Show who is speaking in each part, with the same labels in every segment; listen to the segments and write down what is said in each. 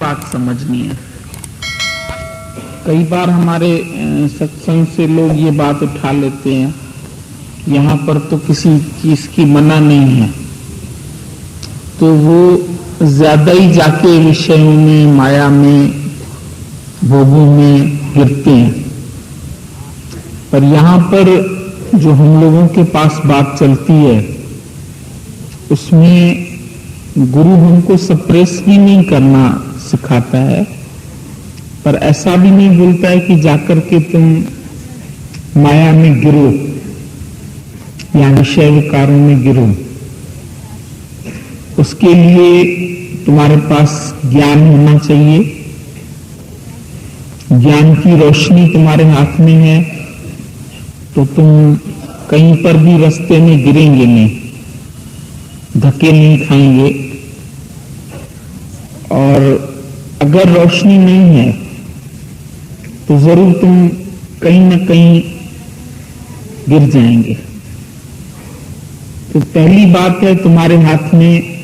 Speaker 1: बात समझनी है। कई बार हमारे सत्संग से लोग ये बात उठा लेते हैं, यहाँ पर तो किसी चीज की मना नहीं है, तो वो ज्यादा ही जाके विषयों में, माया में, भोगों में गिरते हैं। पर यहाँ पर जो हम लोगों के पास बात चलती है, उसमें गुरु हमको सप्रेस भी नहीं करना सिखाता है, पर ऐसा भी नहीं बोलता है कि जाकर के तुम माया में गिरो या विषय विकारों में गिरो। उसके लिए तुम्हारे पास ज्ञान होना चाहिए। ज्ञान की रोशनी तुम्हारे हाथ में है तो तुम कहीं पर भी रास्ते में गिरेंगे नहीं, धक्के नहीं खाएंगे। और अगर रोशनी नहीं है तो जरूर तुम कहीं ना कहीं गिर जाएंगे। तो पहली बात है, तुम्हारे हाथ में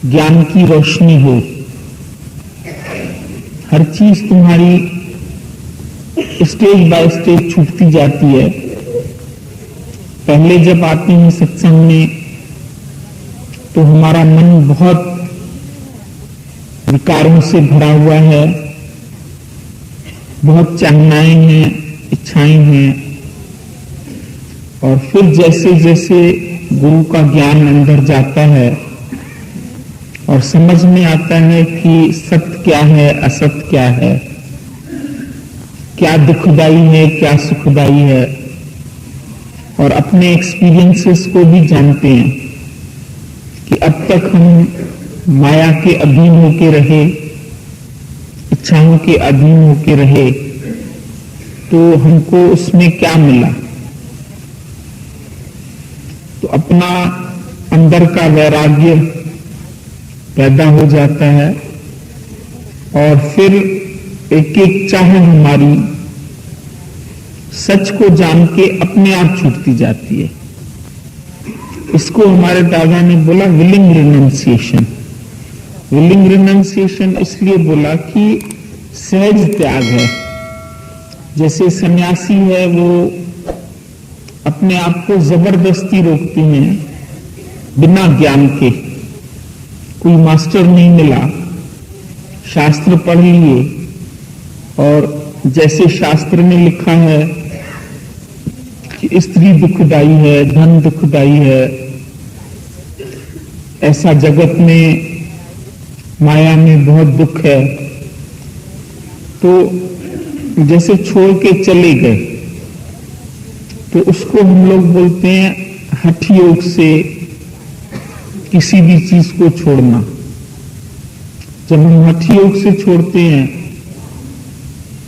Speaker 1: ज्ञान की रोशनी हो। हर चीज तुम्हारी स्टेज बाय स्टेज छूटती जाती है। पहले जब आते हैं सत्संग में तो हमारा मन बहुत विकारों से भरा हुआ है, बहुत चाहनाएं हैं, इच्छाएं हैं। और फिर जैसे जैसे गुरु का ज्ञान अंदर जाता है और समझ में आता है कि सत्य क्या है, असत्य क्या है, क्या दुखदाई है, क्या सुखदाई है, और अपने एक्सपीरियंसेस को भी जानते हैं कि अब तक हम माया के अधीन होके रहे, इच्छाओं के अधीन होके रहे, तो हमको उसमें क्या मिला। तो अपना अंदर का वैराग्य पैदा हो जाता है और फिर एक एक चाह हमारी सच को जान के अपने आप छूटती जाती है। इसको हमारे दादा ने बोला विलिंग रिनंसिएशन। विलिंग रिनंसिएशन इसलिए बोला कि सहज त्याग है। जैसे सन्यासी है, वो अपने आप को जबरदस्ती रोकते हैं बिना ज्ञान के। कोई मास्टर नहीं मिला, शास्त्र पढ़ लिए और जैसे शास्त्र में लिखा है कि स्त्री दुखदाई है, धन दुखदाई है, ऐसा जगत में माया में बहुत दुख है, तो जैसे छोड़ के चले गए, तो उसको हम लोग बोलते हैं हठ योग से किसी भी चीज को छोड़ना। जब हम हठ योग से छोड़ते हैं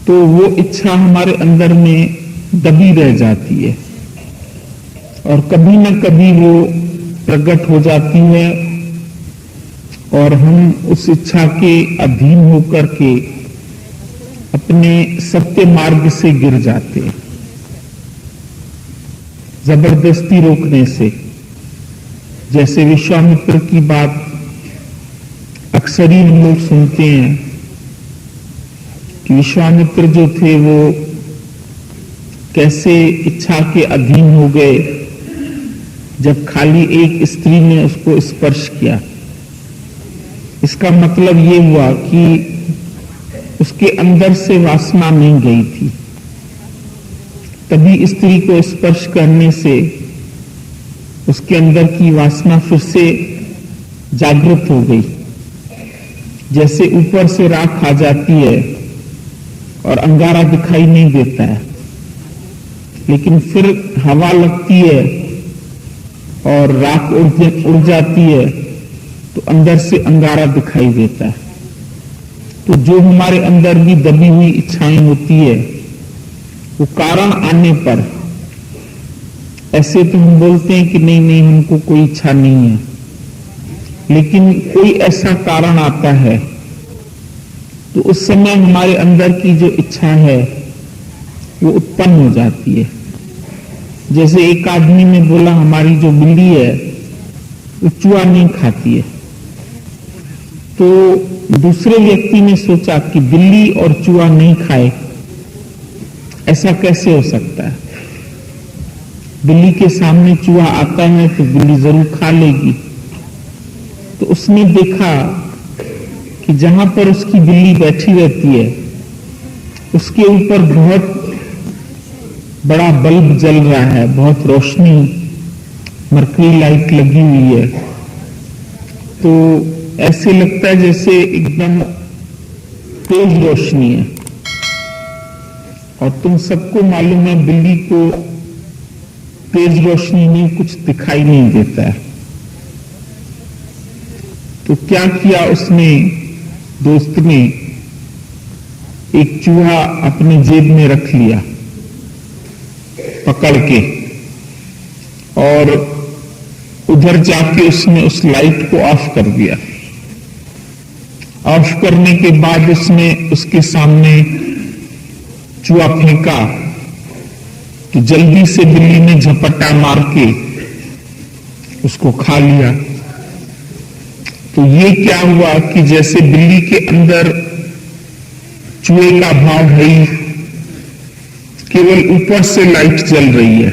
Speaker 1: तो वो इच्छा हमारे अंदर में दबी रह जाती है और कभी न कभी वो प्रकट हो जाती है और हम उस इच्छा के अधीन होकर के अपने सत्य मार्ग से गिर जाते हैं, जबरदस्ती रोकने से। जैसे विश्वामित्र की बात अक्सर ही हम लोग सुनते हैं कि विश्वामित्र जो थे वो कैसे इच्छा के अधीन हो गए जब खाली एक स्त्री ने उसको स्पर्श किया। इसका मतलब ये हुआ कि उसके अंदर से वासना नहीं गई थी, तभी स्त्री को स्पर्श करने से उसके अंदर की वासना फिर से जागृत हो गई। जैसे ऊपर से राख आ जाती है और अंगारा दिखाई नहीं देता है, लेकिन फिर हवा लगती है और राख उड़ जाती है तो अंदर से अंगारा दिखाई देता है। तो जो हमारे अंदर भी दबी हुई इच्छाएं होती है, वो कारण आने पर ऐसे तो हम बोलते हैं कि नहीं नहीं हमको कोई इच्छा नहीं है, लेकिन कोई ऐसा कारण आता है तो उस समय हमारे अंदर की जो इच्छा है वो उत्पन्न हो जाती है। जैसे एक आदमी ने बोला हमारी जो बिल्ली है वो चूहा नहीं खाती है, तो दूसरे व्यक्ति ने सोचा कि बिल्ली और चूहा नहीं खाए, ऐसा कैसे हो सकता है? बिल्ली के सामने चूहा आता है तो बिल्ली जरूर खा लेगी। तो उसने देखा कि जहां पर उसकी बिल्ली बैठी रहती है उसके ऊपर बहुत बड़ा बल्ब जल रहा है, बहुत रोशनी, मरकरी लाइट लगी हुई है। तो ऐसे लगता है जैसे एकदम तेज रोशनी है। और तुम सबको मालूम है बिल्ली को तेज रोशनी में कुछ दिखाई नहीं देता है। तो क्या किया उसने, दोस्त ने एक चूहा अपने जेब में रख लिया पकड़ के, और उधर जाके उसने उस लाइट को ऑफ कर दिया। ऑफ करने के बाद उसने उसके सामने चूहा फेंका तो जल्दी से बिल्ली ने झपट्टा मार के उसको खा लिया। तो ये क्या हुआ कि जैसे बिल्ली के अंदर चूहे का भाव है ही, केवल ऊपर से लाइट जल रही है,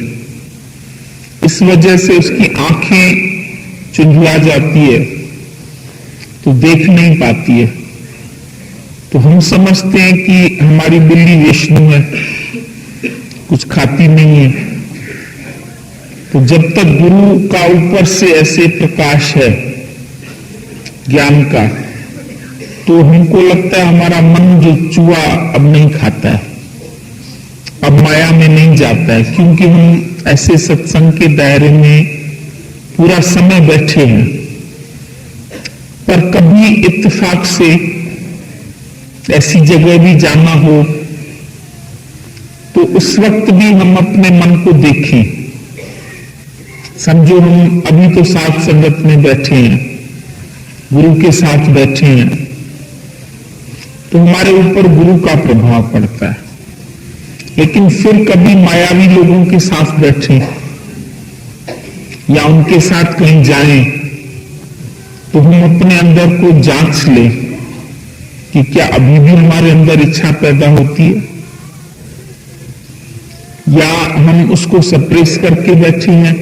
Speaker 1: इस वजह से उसकी आंखें चुंधिया जाती है तो देख नहीं पाती है। तो हम समझते हैं कि हमारी बिल्ली विष्णु है, कुछ खाती नहीं है। तो जब तक गुरु का ऊपर से ऐसे प्रकाश है ज्ञान का, तो हमको लगता है हमारा मन जो चूहा अब नहीं खाता है, अब माया में नहीं जाता है, क्योंकि हम ऐसे सत्संग के दायरे में पूरा समय बैठे हैं। पर कभी इत्तेफाक से ऐसी जगह भी जाना हो तो उस वक्त भी हम अपने मन को देखें। समझो हम अभी तो साथ संगत में बैठे हैं, गुरु के साथ बैठे हैं, तो हमारे ऊपर गुरु का प्रभाव पड़ता है। लेकिन फिर कभी मायावी लोगों के साथ बैठे या उनके साथ कहीं जाएं तो हम अपने अंदर को जांच लें कि क्या अभी भी हमारे अंदर इच्छा पैदा होती है, या हम उसको सप्रेस करके बैठे हैं,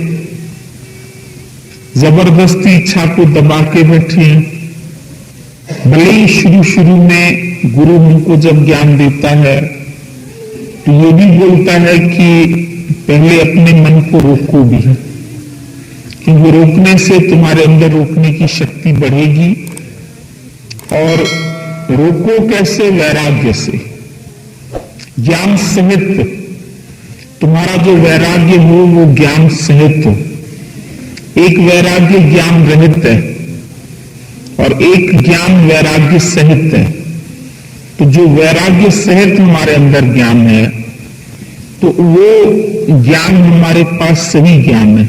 Speaker 1: जबरदस्ती इच्छा को दबा के बैठे हैं। भले ही शुरू में गुरु हमको जब ज्ञान देता है तो ये भी बोलता है कि पहले अपने मन को रोको भी, क्योंकि रोकने से तुम्हारे अंदर रोकने की शक्ति बढ़ेगी। और रोको कैसे? वैराग्य से, ज्ञान सहित। तुम्हारा जो वैराग्य हो वो ज्ञान सहित हो। एक वैराग्य ज्ञान रहित है और एक ज्ञान वैराग्य सहित है। तो जो वैराग्य सहित हमारे अंदर ज्ञान है तो वो ज्ञान हमारे पास सही ज्ञान है।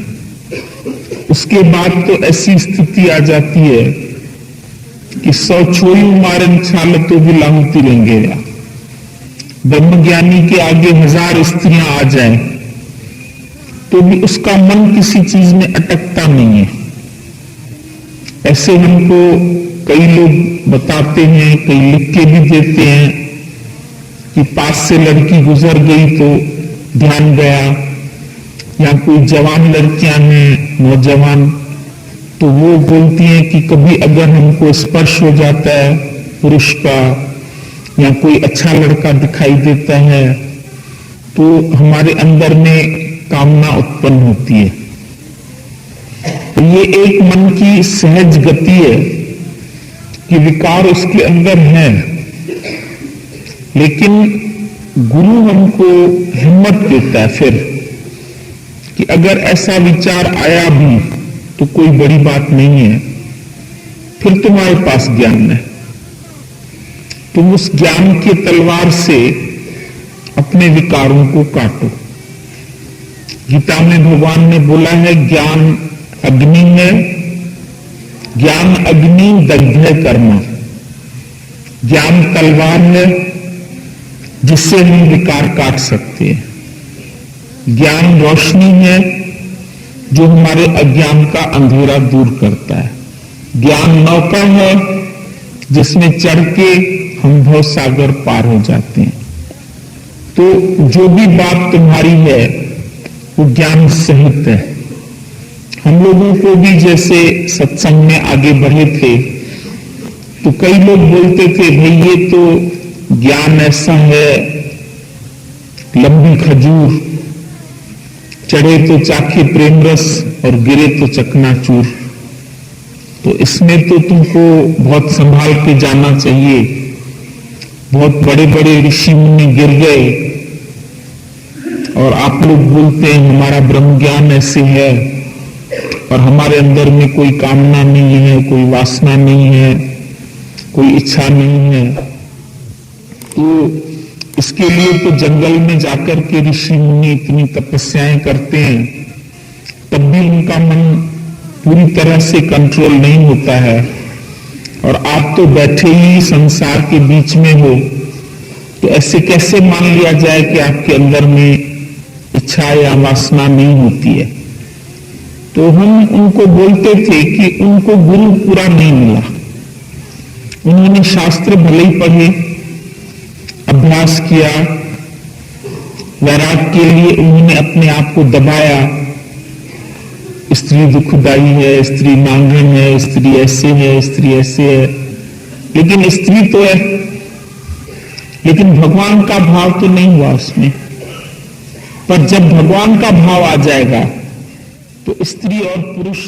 Speaker 1: उसके बाद तो ऐसी स्थिति आ जाती है कि 100 छोई मारन छाल तो भी लाहुती रहेंगे। ब्रह्मज्ञानी के आगे 1000 स्त्रियां आ जाएं तो भी उसका मन किसी चीज में अटकता नहीं है। ऐसे हमको कई लोग बताते हैं, कई लिख के भी देते हैं कि पास से लड़की गुजर गई तो ध्यान गया, या कोई जवान लड़कियां हैं, नौजवान, तो वो बोलती हैं कि कभी अगर हमको स्पर्श हो जाता है पुरुष का या कोई अच्छा लड़का दिखाई देता है तो हमारे अंदर में कामना उत्पन्न होती है। तो ये एक मन की सहज गति है कि विकार उसके अंदर है, लेकिन गुरु हमको हिम्मत देता है फिर कि अगर ऐसा विचार आया भी तो कोई बड़ी बात नहीं है, फिर तुम्हारे पास ज्ञान है, तुम उस ज्ञान के तलवार से अपने विकारों को काटो। गीता में भगवान ने बोला है ज्ञान अग्नि है, ज्ञान अग्नि दग्ध कर्म। ज्ञान तलवार है जिससे हम विकार काट सकते हैं। ज्ञान रोशनी है जो हमारे अज्ञान का अंधेरा दूर करता है। ज्ञान नौका है जिसमें चढ़ के हम भव सागर पार हो जाते हैं। तो जो भी बात तुम्हारी है वो ज्ञान सहित है। हम लोगों को भी जैसे सत्संग में आगे बढ़े थे तो कई लोग बोलते थे भाई ये तो ज्ञान ऐसा है लंबी खजूर, चढ़े तो चाखे प्रेम रस और गिरे तो चकनाचूर। तो इसमें तो तुमको बहुत संभाल के जाना चाहिए। बहुत बड़े बड़े ऋषि मुनि गिर गए और आप लोग बोलते हैं हमारा ब्रह्म ज्ञान ऐसे है और हमारे अंदर में कोई कामना नहीं है, कोई वासना नहीं है, कोई इच्छा नहीं है। तो इसके लिए तो जंगल में जाकर के ऋषि मुनि इतनी तपस्याएं करते हैं, तब भी उनका मन पूरी तरह से कंट्रोल नहीं होता है। और आप तो बैठे ही संसार के बीच में हो, तो ऐसे कैसे मान लिया जाए कि आपके अंदर में इच्छा या वासना नहीं होती है। तो हम उनको बोलते थे कि उनको गुरु पूरा नहीं मिला। उन्होंने शास्त्र भले ही पढ़े, अभ्यास किया, वैराग के लिए उन्होंने अपने आप को दबाया। स्त्री दुखदाई है, स्त्री नांगन है, स्त्री ऐसे है, स्त्री ऐसे है, लेकिन स्त्री तो है, लेकिन भगवान का भाव तो नहीं हुआ उसमें। पर जब भगवान का भाव आ जाएगा तो स्त्री और पुरुष